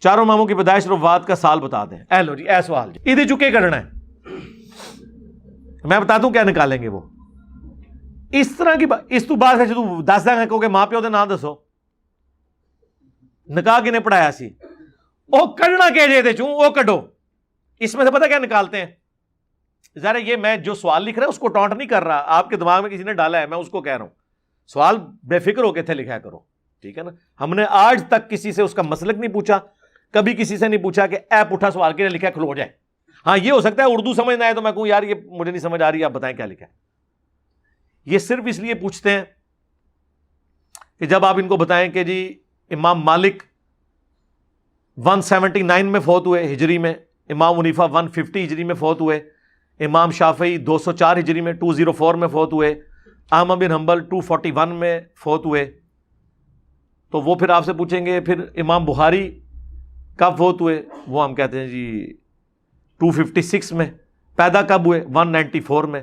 چاروں اماموں کی پیدائش اور وفات کا سال بتا دیں. اے لو جی اے سوال جی ادھر چکے کرنا ہے, میں بتا دوں کیا نکالیں گے وہ. اس طرح کی اس تو بات ہے جو دس دیں گے کہ ماں پیو دے نام دسو, نکاح کنے پڑھایا سی, وہ کڈنا کہ جے چوں وہ کڈو. اس میں سے پتہ کیا نکالتے ہیں, ذرا یہ میں جو سوال لکھ رہا ہوں اس کو ٹونٹ نہیں کر رہا, آپ کے دماغ میں کسی نے ڈالا ہے, میں اس کو کہہ رہا ہوں سوال بے فکر ہو کے تھے لکھا کرو, ٹھیک ہے نا. ہم نے آج تک کسی سے اس کا مسلک نہیں پوچھا, کبھی کسی سے نہیں پوچھا کہ اے پٹھا سوال کے لیے لکھا کھلو جائے. ہاں یہ ہو سکتا ہے اردو سمجھنا ہے تو میں کہوں یار یہ مجھے نہیں سمجھ آ رہی, آپ بتائیں کیا لکھا ہے. یہ صرف اس لیے پوچھتے ہیں کہ جب آپ ان کو بتائیں کہ جی امام مالک 179 میں فوت ہوئے ہجری میں, امام حنیفہ 150 ہجری میں فوت ہوئے, امام شافعی 204 ہجری میں 204 میں فوت ہوئے, احمد بن حنبل 241 میں فوت ہوئے, تو وہ پھر آپ سے پوچھیں گے پھر امام بخاری کب فوت ہوئے, وہ ہم کہتے ہیں جی 256 میں. پیدا کب ہوئے 194 میں.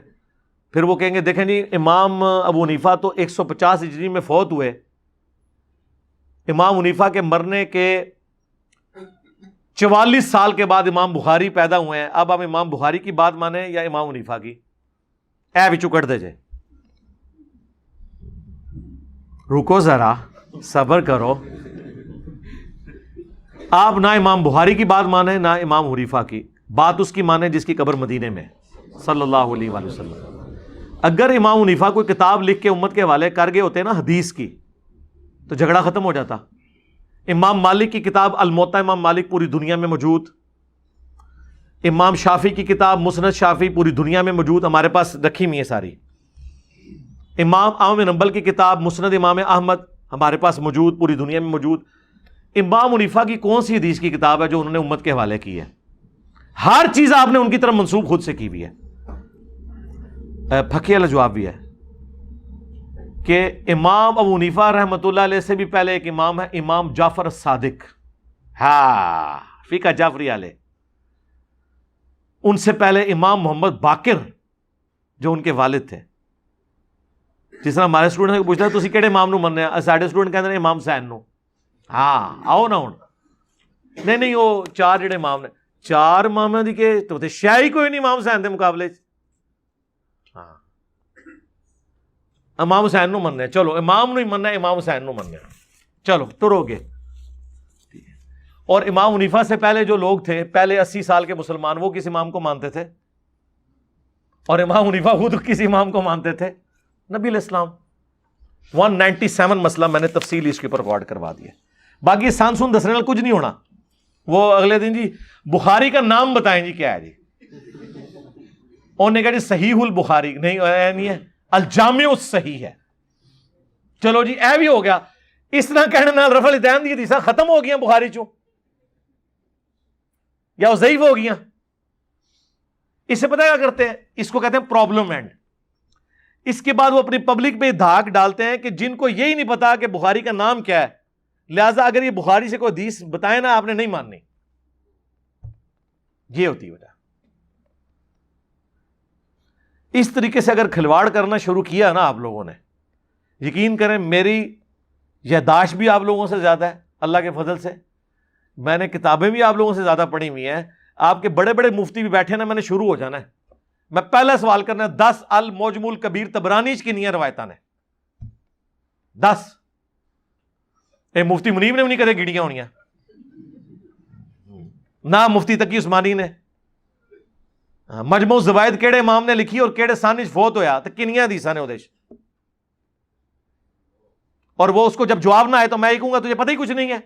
پھر وہ کہیں گے دیکھیں جی امام ابو حنیفہ تو 150 ہجری میں فوت ہوئے, امام حنیفہ کے مرنے کے 44 سال کے بعد امام بخاری پیدا ہوئے ہیں, اب ہم امام بخاری کی بات مانیں یا امام حنیفہ کی؟ اے بچو کٹ دے جائے, رکو ذرا صبر کرو. آپ نہ امام بخاری کی بات مانیں نہ امام حنیفہ کی بات, اس کی مانیں جس کی قبر مدینے میں صلی اللہ علیہ وآلہ وسلم. اگر امام حنیفہ کوئی کتاب لکھ کے امت کے حوالے کر گئے ہوتے نا حدیث کی تو جھگڑا ختم ہو جاتا. امام مالک کی کتاب الموطا امام مالک پوری دنیا میں موجود, امام شافعی کی کتاب مسند شافعی پوری دنیا میں موجود, ہمارے پاس رکھی ہوئی ہے ساری. امام احمد بن حنبل کی کتاب مسند امام احمد ہمارے پاس موجود, پوری دنیا میں موجود. امام حنیفہ کی کون سی حدیث کی کتاب ہے جو انہوں نے امت کے حوالے کی ہے؟ ہر چیز آپ نے ان کی طرف منسوخ خود سے کی ہوئی ہے. پھکی والا جواب بھی ہے کہ امام ابو حنیفہ رحمۃ اللہ علیہ سے بھی پہلے ایک امام ہے, امام جعفر الصادق, ہاں فقہ جعفری والے. ان سے پہلے امام محمد باقر جو ان کے والد تھے. جس طرح ہمارے اسٹوڈنٹ کو پوچھتا ہے تسی کہڑے امام نو مننے ہیں, ساڈے اسٹوڈنٹ کہندے نے امام حسین نو. ہاں آؤ نا ہن, نہیں وہ چار جڑے امام نے, چار اماماں دی کہ تو شیعی کوئی نہیں امام حسین دے مقابلے چ. ہاں امام حسین نو مننے, چلو امام نو ہی مننا, امام حسین نو مننا, چلو ٹرو گے. اور امام حنیفہ سے پہلے جو لوگ تھے پہلے 80 سال کے مسلمان, وہ کس امام کو مانتے تھے؟ اور امام حنیفہ خود کس امام کو مانتے تھے؟ نبی علیہ السلام. 197 مسئلہ میں نے تفصیل اس کے اوپر ریکارڈ کروا دیا. باقی سان سن دسنے کچھ نہیں ہونا. وہ اگلے دن جی بخاری کا نام بتائیں جی کیا ہے جی, انہوں نے کہا جی صحیح البخاری, نہیں ہے الجامع الصحیح ہے. چلو جی اے بھی ہو گیا. اس طرح کہنے نال رفع الیدین دی حدیثاں ختم ہو گیا بخاری چوں یا وہ ضعیف ہو گیا. اس سے پتہ کیا کرتے ہیں, اس کو کہتے ہیں پرابلم اینڈ. اس کے بعد وہ اپنی پبلک پہ دھاک ڈالتے ہیں کہ جن کو یہی نہیں پتا کہ بخاری کا نام کیا ہے, لہذا اگر یہ بخاری سے کوئی حدیث بتائے نا آپ نے نہیں ماننی. یہ ہوتی وجہ. اس طریقے سے اگر کھلواڑ کرنا شروع کیا نا آپ لوگوں نے, یقین کریں میری یادداشت بھی آپ لوگوں سے زیادہ ہے اللہ کے فضل سے, میں نے کتابیں بھی آپ لوگوں سے زیادہ پڑھی ہوئی ہیں. آپ کے بڑے بڑے مفتی بھی بیٹھے نا, میں نے شروع ہو جانا ہے. میں پہلا سوال کرنا ہے 10 المعجم الکبیر طبرانی کنیاں روایتاں نے 10. مفتی منیب نے بھی نہیں کدے گیڑیاں ہونیاں, نہ مفتی تقی عثمانی نے. مجموع الزوائد کیڑے امام نے لکھی اور کیڑے سان فوت ہویا تو کنیاں حدیثاں نے اودے وچ, اور وہ اس کو جب جواب نہ آئے تو میں یہ کہوں گا تجھے پتہ ہی کچھ نہیں ہے.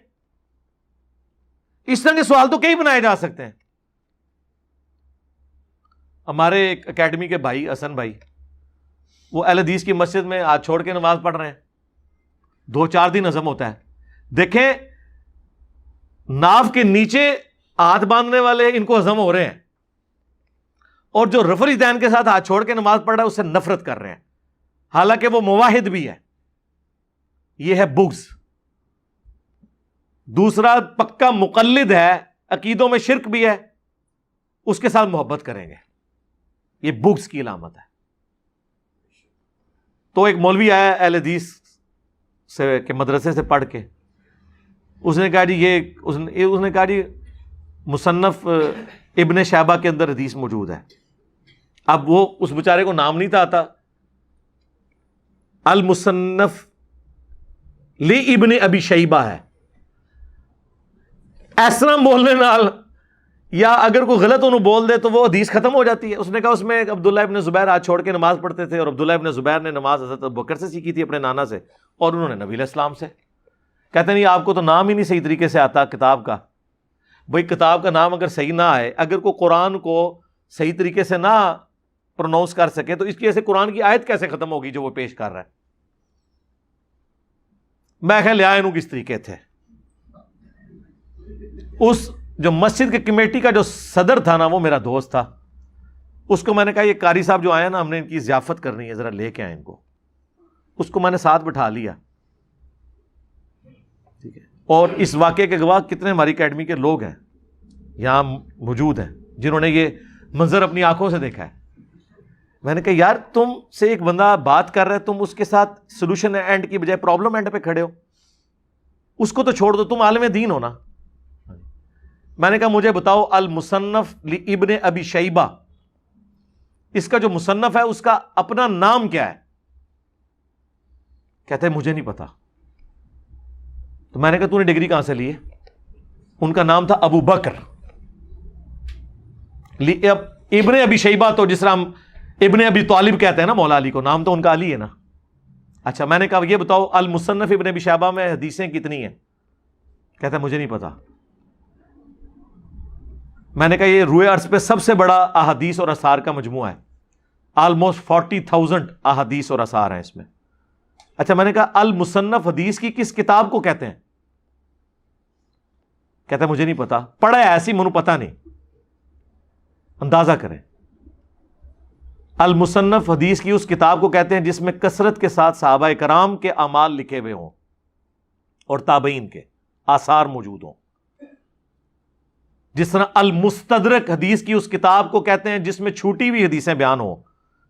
اس طرح کے سوال تو کئی بنائے جا سکتے ہیں. ہمارے ایک اکیڈمی کے بھائی حسن بھائی, وہ اہل حدیث کی مسجد میں ہاتھ چھوڑ کے نماز پڑھ رہے ہیں, 2-4 دن ہضم ہوتا ہے. دیکھیں ناف کے نیچے ہاتھ باندھنے والے ان کو ہضم ہو رہے ہیں, اور جو رفع الیدین کے ساتھ ہاتھ چھوڑ کے نماز پڑھ رہا ہے اس سے نفرت کر رہے ہیں, حالانکہ وہ موحد بھی ہے. یہ ہے بغض. دوسرا پکا مقلد ہے, عقیدوں میں شرک بھی ہے, اس کے ساتھ محبت کریں گے, یہ بغض کی علامت ہے. تو ایک مولوی آیا اہل حدیث سے کے مدرسے سے پڑھ کے, اس نے کہا جی اس نے کہا جی مصنف ابن شیبہ کے اندر حدیث موجود ہے. اب وہ اس بیچارے کو نام نہیں تھا آتا, المصنف لی ابن ابی شیبہ ہے. اس طرح بولنے نال یا اگر کوئی غلط انہوں بول دے تو وہ حدیث ختم ہو جاتی ہے. اس نے کہا اس میں عبداللہ ابن زبیر ہاتھ چھوڑ کے نماز پڑھتے تھے, اور عبداللہ ابن زبیر نے نماز حضرت ابوبکر سے سیکھی تھی اپنے نانا سے, اور انہوں نے نبی علیہ السلام سے. کہتے نہیں آپ کو تو نام ہی نہیں صحیح طریقے سے آتا کتاب کا. بھئی کتاب کا نام اگر صحیح نہ آئے, اگر کوئی قرآن کو صحیح طریقے سے نہ پروناؤنس کر سکے تو اس کی ایسے قرآن کی آیت کیسے ختم ہوگی جو وہ پیش کر رہا ہے. میں خیال لیا انہوں کس طریقے تھے. اس جو مسجد کے کمیٹی کا جو صدر تھا نا وہ میرا دوست تھا. اس کو میں نے کہا یہ قاری صاحب جو آئے نا ہم نے ان کی ضیافت کرنی ہے, ذرا لے کے آئے ان کو. اس کو میں نے ساتھ بٹھا لیا, ٹھیک ہے. اور اس واقعے کے گواہ کتنے ہماری اکیڈمی کے لوگ ہیں یہاں موجود ہیں جنہوں نے یہ منظر اپنی آنکھوں سے دیکھا ہے. میں نے کہا یار تم سے ایک بندہ بات کر رہا ہے, تم اس کے ساتھ سولوشن اینڈ کی بجائے پرابلم اینڈ پہ کھڑے ہو. اس کو تو چھوڑ دو, تم عالم دین ہو نا. میں نے کہا مجھے بتاؤ المصنف ابن ابی شیبہ, اس کا جو مصنف ہے اس کا اپنا نام کیا ہے؟ کہتے ہیں مجھے نہیں پتا. تو میں نے کہا تو نے ڈگری کہاں سے لی ہے؟ ان کا نام تھا ابو بکر ابن ابی شیبہ. تو جس طرح ہم ابن ابی طالب کہتے ہیں نا مولا علی کو, نام تو ان کا علی ہے نا. اچھا میں نے کہا یہ بتاؤ المصنف ابن ابی شیبہ میں حدیثیں کتنی ہیں؟ کہتا ہے مجھے نہیں پتا. میں نے کہا یہ روئے عرض پہ سب سے بڑا احادیث اور اثار کا مجموعہ ہے, آلموسٹ 40,000 احادیث اور اثار ہیں اس میں. اچھا میں نے کہا المصنف حدیث کی کس کتاب کو کہتے ہیں؟ کہتا ہے مجھے نہیں پتا, پڑھا ہے ایسی منو پتا نہیں. اندازہ کریں, المصنف حدیث کی اس کتاب کو کہتے ہیں جس میں کثرت کے ساتھ صحابہ کرام کے اعمال لکھے ہوئے ہوں اور تابعین کے آثار موجود ہوں. جس طرح المستدرک حدیث کی اس کتاب کو کہتے ہیں جس میں چھوٹی ہوئی حدیثیں بیان ہوں,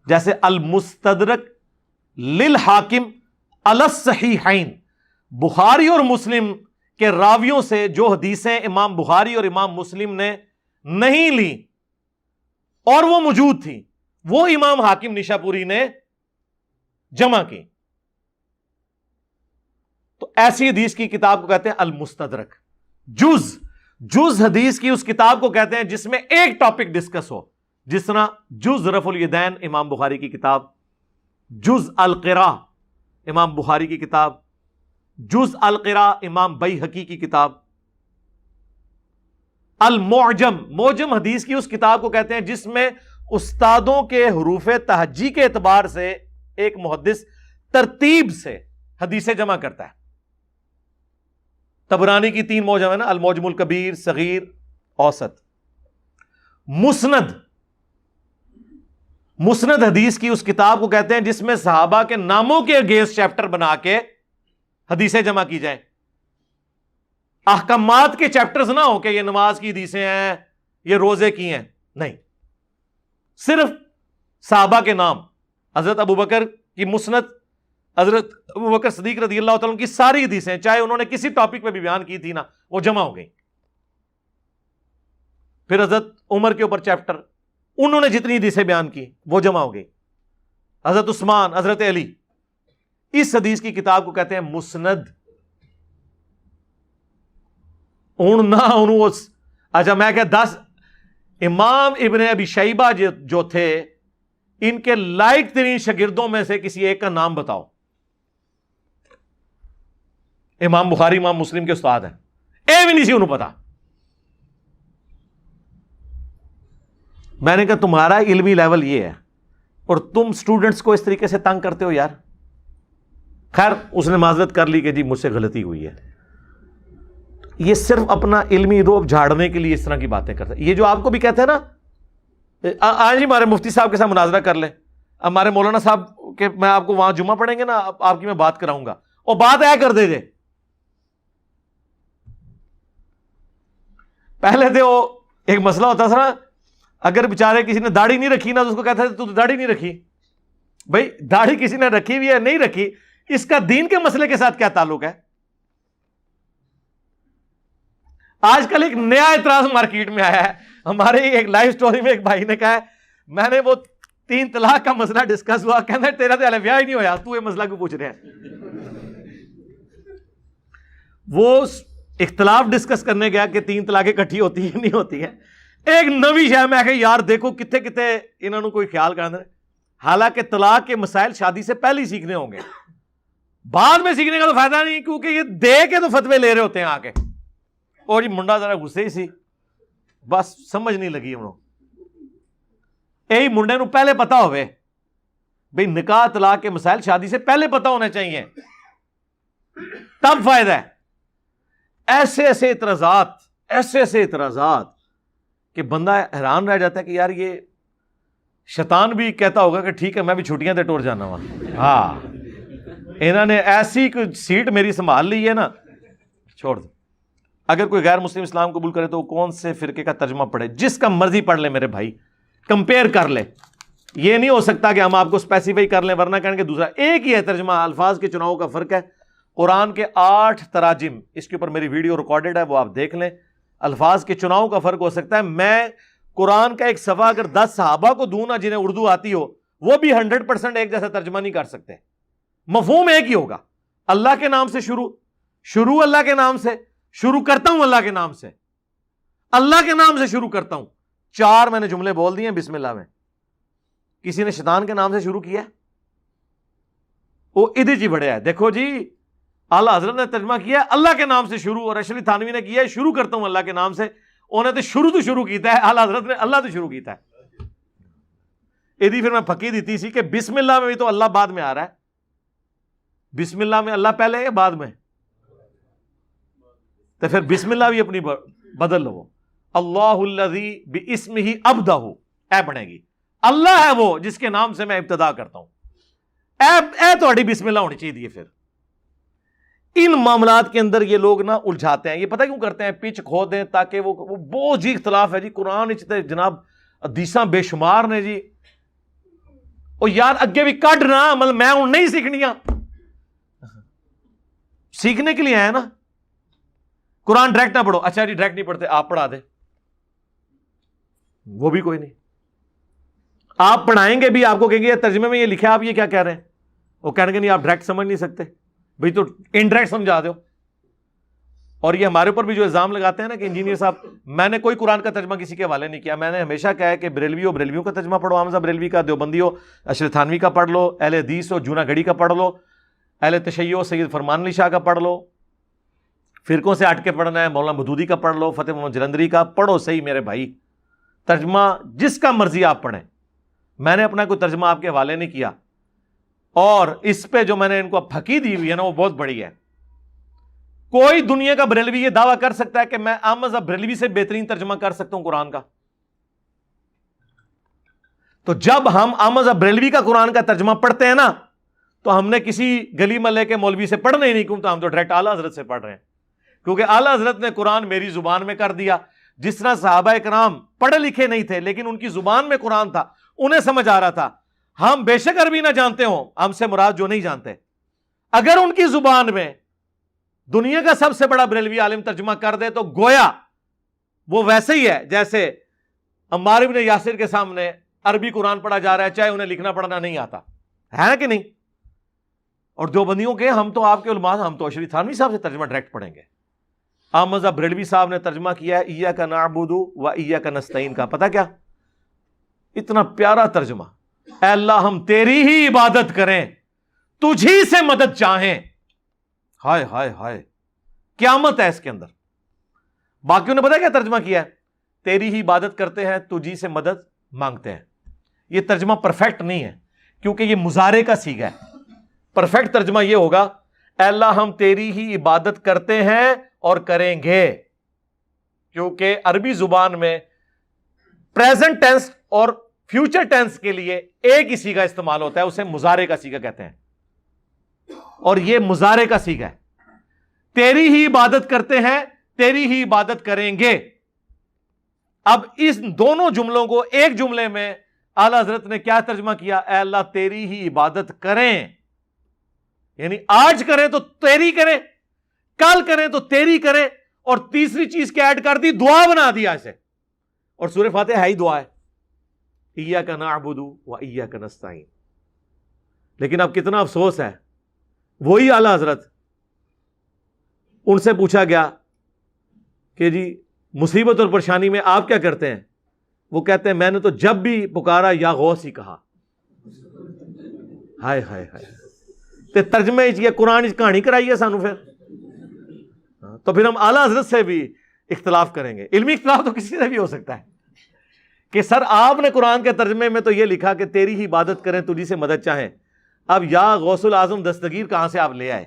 جیسے المستدرک للحاکم علی الصحیحین, بخاری اور مسلم کے راویوں سے جو حدیثیں امام بخاری اور امام مسلم نے نہیں لی اور وہ موجود تھی, وہ امام حاکم نشاپوری نے جمع کی. تو ایسی حدیث کی کتاب کو کہتے ہیں المستدرک. جز حدیث کی اس کتاب کو کہتے ہیں جس میں ایک ٹاپک ڈسکس ہو, جس طرح جز رفع الیدین امام بخاری کی کتاب, جز القراء امام بخاری کی کتاب, جز القراء امام بیہقی کی کتاب. موجم حدیث کی اس کتاب کو کہتے ہیں جس میں استادوں کے حروف تہجی کے اعتبار سے ایک محدث ترتیب سے حدیثیں جمع کرتا ہے. طبرانی کی 3 موجم ہے نا, الموجم الکبیر, صغیر, اوسط. مسند حدیث کی اس کتاب کو کہتے ہیں جس میں صحابہ کے ناموں کے اگینسٹ چیپٹر بنا کے حدیثیں جمع کی جائیں. احکامات کے چیپٹرز نہ ہو کہ یہ نماز کی حدیثیں ہیں, یہ روزے کی ہیں, نہیں, صرف صحابہ کے نام. حضرت ابوبکر کی مسند, حضرت ابوبکر صدیق رضی اللہ تعالیٰ کی ساری حدیثیں چاہے انہوں نے کسی ٹاپک پہ بھی بیان کی تھی نا, وہ جمع ہو گئی. پھر حضرت عمر کے اوپر چیپٹر, انہوں نے جتنی حدیثیں بیان کی وہ جمع ہو گئی. حضرت عثمان, حضرت علی, اس حدیث کی کتاب کو کہتے ہیں مسند. اچھا میں کہ 10 امام ابن ابی شیبہ جو تھے ان کے لائق ترین شاگردوں میں سے کسی ایک کا نام بتاؤ. امام بخاری امام مسلم کے استاد ہیں, بھی نہیں سی انہوں پتا. میں نے کہا تمہارا علمی لیول یہ ہے اور تم سٹوڈنٹس کو اس طریقے سے تنگ کرتے ہو یار. خیر اس نے معذرت کر لی کہ جی مجھ سے غلطی ہوئی ہے. یہ صرف اپنا علمی روب جھاڑنے کے لیے اس طرح کی باتیں کرتا ہے. یہ جو آپ کو بھی کہتے ہیں نا, آج ہی ہمارے مفتی صاحب کے ساتھ مناظرہ کر لیں, ہمارے مولانا صاحب کے میں آپ کو وہاں جمعہ پڑھیں گے نا, آپ کی میں بات کراؤں گا, اور بات اے کر دے. پہلے تھے وہ ایک مسئلہ ہوتا تھا نا, اگر بیچارے کسی نے داڑھی نہیں رکھی نا تو اس کو کہتا تھا تو داڑھی نہیں رکھی. بھائی داڑھی کسی نے رکھی ہوئی ہے نہیں رکھی, اس کا دین کے مسئلے کے ساتھ کیا تعلق ہے؟ آج کل ایک نیا اعتراض مارکیٹ میں آیا ہے. ہمارے ایک لائیو سٹوری میں ایک بھائی نے کہا ہے میں نے وہ 3 طلاق کا مسئلہ ڈسکس ہوا, کہنا تیرا تو ہلے بیاہ ہی نہیں ہویا, تو یہ مسئلہ کیوں پوچھ رہے ہیں. وہ اختلاف ڈسکس کرنے گیا کہ 3 طلاقیں اکٹھی ہوتی ہیں نہیں ہوتی ہیں, ایک نوی شے میں کہ یار دیکھو کتے کتے انہوں نے کوئی خیال کرنا. حالانکہ طلاق کے مسائل شادی سے پہلے ہی سیکھنے ہوں گے, بعد میں سیکھنے کا تو فائدہ نہیں, کیونکہ یہ دے کے تو فتوے لے رہے ہوتے ہیں آ کے. اور یہ منڈا ذرا غصے ہی سی, بس سمجھ نہیں لگی ہم. یہی منڈے نو پہلے پتا ہوئے بھئی نکاح طلاق کے مسائل شادی سے پہلے پتا ہونے چاہیے, تب فائدہ ہے. ایسے ایسے اعتراضات کہ بندہ حیران رہ جاتا ہے کہ یار یہ شیطان بھی کہتا ہوگا کہ ٹھیک ہے میں بھی چھٹیاں تے ٹور جانا وا, ہاں انہوں نے ایسی کوئی سیٹ میری سنبھال لی ہے نا, چھوڑ دو. اگر کوئی غیر مسلم اسلام قبول کرے تو کون سے فرقے کا ترجمہ پڑھے, جس کا مرضی پڑھ لے میرے بھائی, کمپیئر کر لے. یہ نہیں ہو سکتا کہ ہم آپ کو اسپیسیفائی کر لیں ورنہ کہیں گے دوسرا. ایک ہی ہے ترجمہ, الفاظ کے چناؤ کا فرق ہے. قرآن کے 8 تراجم, اس کے اوپر میری ویڈیو ریکارڈڈ ہے, وہ آپ دیکھ لیں. الفاظ کے چناؤ کا فرق ہو سکتا ہے. میں قرآن کا ایک صفحہ اگر 10 صحابہ کو دوں نا جنہیں اردو آتی ہو, وہ بھی 100% ایک جیسا ترجمہ نہیں کر سکتے. مفہوم ایک ہی ہوگا. اللہ کے نام سے شروع اللہ کے نام سے شروع کرتا ہوں, اللہ کے نام سے, اللہ کے نام سے شروع کرتا ہوں. 4 میں نے جملے بول دیے بسم اللہ میں. کسی نے شیطان کے نام سے شروع کیا ہے, وہ ادھر جی بڑھیا ہے. دیکھو جی اعلیٰ حضرت نے ترجمہ کیا ہے اللہ کے نام سے شروع, اور اشرف تھانوی نے کیا ہے شروع کرتا ہوں اللہ کے نام سے. انہیں تو شروع کیتا ہے, اعلیٰ حضرت نے اللہ تو شروع کیتا ہے. ادھی پھر میں پھکی دیتی سی کہ بسم اللہ میں بھی تو اللہ بعد میں آ رہا ہے. بسم اللہ میں اللہ پہلے ہے بعد میں, تو پھر بسم اللہ بھی اپنی بدل لو. اللہ الذی باسمہ ابدہ, اے بنے گی اللہ ہے وہ جس کے نام سے میں ابتدا کرتا ہوں. اے تہاڈی بسم اللہ ہونی چاہیے. پھر ان معاملات کے اندر یہ لوگ نا الجھاتے ہیں. یہ پتہ کیوں کرتے ہیں, پچ کھو دیں تاکہ وہ بہت جی اختلاف ہے جی قرآن جناب حدیثاں بے شمار نے جی. او یار اگے بھی کڈ نا, مطلب میں ہوں نہیں سیکھنیاں, سیکھنے کے لیے آیا نا. قرآن ڈائریکٹ نہ پڑھو, اچھا جی ڈائریکٹ نہیں پڑھتے آپ پڑھا دیں, وہ بھی کوئی نہیں. آپ پڑھائیں گے بھی, آپ کو کہیں گے ترجمے میں یہ لکھا آپ یہ کیا کہہ رہے ہیں, وہ کہیں گے نہیں آپ ڈائریکٹ سمجھ نہیں سکتے بھئی تو انڈائریکٹ سمجھا دو. اور یہ ہمارے اوپر بھی جو الزام لگاتے ہیں نا کہ انجینئر صاحب, میں نے کوئی قرآن کا ترجمہ کسی کے حوالے نہیں کیا. میں نے ہمیشہ کہا ہے کہ بریلوی ہو بریلویوں کا ترجمہ پڑھو, حمزہ بریلوی کا, دیوبندی ہو اشرف تھانوی کا پڑھ لو, اہل حدیث ہو جونا گھڑی کا پڑھ لو, اہل تشیع سید فرمان علی شاہ کا پڑھ لو, فرقوں سے ہٹ کے پڑھنا ہے مولانا مودودی کا پڑھ لو, فتح محمد جلندری کا پڑھو. صحیح میرے بھائی, ترجمہ جس کا مرضی آپ پڑھیں. میں نے اپنا کوئی ترجمہ آپ کے حوالے نہیں کیا, اور اس پہ جو میں نے ان کو پھکی دی ہوئی ہے نا وہ بہت بڑی ہے. کوئی دنیا کا بریلوی یہ دعویٰ کر سکتا ہے کہ میں احمد بریلوی سے بہترین ترجمہ کر سکتا ہوں قرآن کا؟ تو جب ہم احمد بریلوی کا قرآن کا ترجمہ پڑھتے ہیں نا تو ہم نے کسی گلی محلے کے مولوی سے پڑھنا ہی نہیں, کیوں تو ہم تو ڈائریکٹ اعلیٰ حضرت سے پڑھ رہے ہیں, کیونکہ اعلیٰ حضرت نے قرآن میری زبان میں کر دیا. جس طرح صحابہ کرام پڑھے لکھے نہیں تھے لیکن ان کی زبان میں قرآن تھا, انہیں سمجھ آ رہا تھا. ہم بے شک عربی نہ جانتے ہوں, ہم سے مراد جو نہیں جانتے, اگر ان کی زبان میں دنیا کا سب سے بڑا بریلوی عالم ترجمہ کر دے تو گویا وہ ویسے ہی ہے جیسے عمار ابن یاسر کے سامنے عربی قرآن پڑھا جا رہا ہے چاہے انہیں لکھنا پڑھنا نہیں آتا ہے نا کہ نہیں. اور دیوبندیوں کے ہم تو آپ کے علماء, ہم تو اشرف تھانوی صاحب سے ترجمہ ڈائریکٹ پڑھیں گے. احمد بریلوی صاحب نے ترجمہ کیا ہے ایاک نعبد و ایاک نستعین کا, پتہ کیا اتنا پیارا ترجمہ, اے اللہ ہم تیری ہی عبادت کریں تجھی سے مدد چاہیں. ہائے ہائے ہائے, قیامت ہے اس کے اندر. باقیوں نے پتا کیا ترجمہ کیا ہے, تیری ہی عبادت کرتے ہیں تجھی سے مدد مانگتے ہیں. یہ ترجمہ پرفیکٹ نہیں ہے کیونکہ یہ مضارع کا صیغہ ہے. پرفیکٹ ترجمہ یہ ہوگا اے اللہ ہم تیری ہی عبادت کرتے ہیں اور کریں گے, کیونکہ عربی زبان میں پریزنٹ ٹینس اور فیوچر ٹینس کے لیے ایک ہی صیغہ استعمال ہوتا ہے, اسے مضارع کا صیغہ کہتے ہیں, اور یہ مضارع کا صیغہ ہے. تیری ہی عبادت کرتے ہیں تیری ہی عبادت کریں گے. اب اس دونوں جملوں کو ایک جملے میں اعلیٰ حضرت نے کیا ترجمہ کیا, اے اللہ تیری ہی عبادت کریں, یعنی آج کریں تو تیری کریں, کل کریں تو تیری کریں, اور تیسری چیز کیا ایڈ کر دی؟ دعا بنا دیا اسے. اور سورہ فاتحہ ہے ہی دعا ہے، ایاک نعبد و ایاک نستعین. لیکن اب کتنا افسوس ہے، وہی اعلی حضرت، ان سے پوچھا گیا کہ جی مصیبت اور پریشانی میں آپ کیا کرتے ہیں؟ وہ کہتے ہیں میں نے تو جب بھی پکارا یا غوث ہی کہا. ہائے ہائے ہائے. تے ترجمے یہ قرآن کہانی کرائی ہے سانو. پھر تو پھر ہم اعلیٰ حضرت سے بھی اختلاف کریں گے. علمی اختلاف تو کسی سے بھی ہو سکتا ہے کہ سر آپ نے قرآن کے ترجمے میں تو یہ لکھا کہ تیری ہی عبادت کریں، تجھی سے مدد چاہیں. اب یا غوث العظم دستگیر کہاں سے آپ لے آئے؟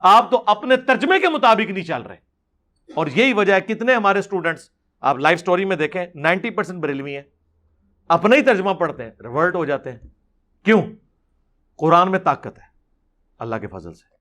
آپ تو اپنے ترجمے کے مطابق نہیں چل رہے. اور یہی وجہ ہے کتنے ہمارے اسٹوڈنٹس آپ لائف سٹوری میں دیکھیں 90% بریلوی ہیں، اپنا ہی ترجمہ پڑھتے ہیں، ریورٹ ہو جاتے ہیں. کیوں؟ قرآن میں طاقت ہے اللہ کے فضل سے.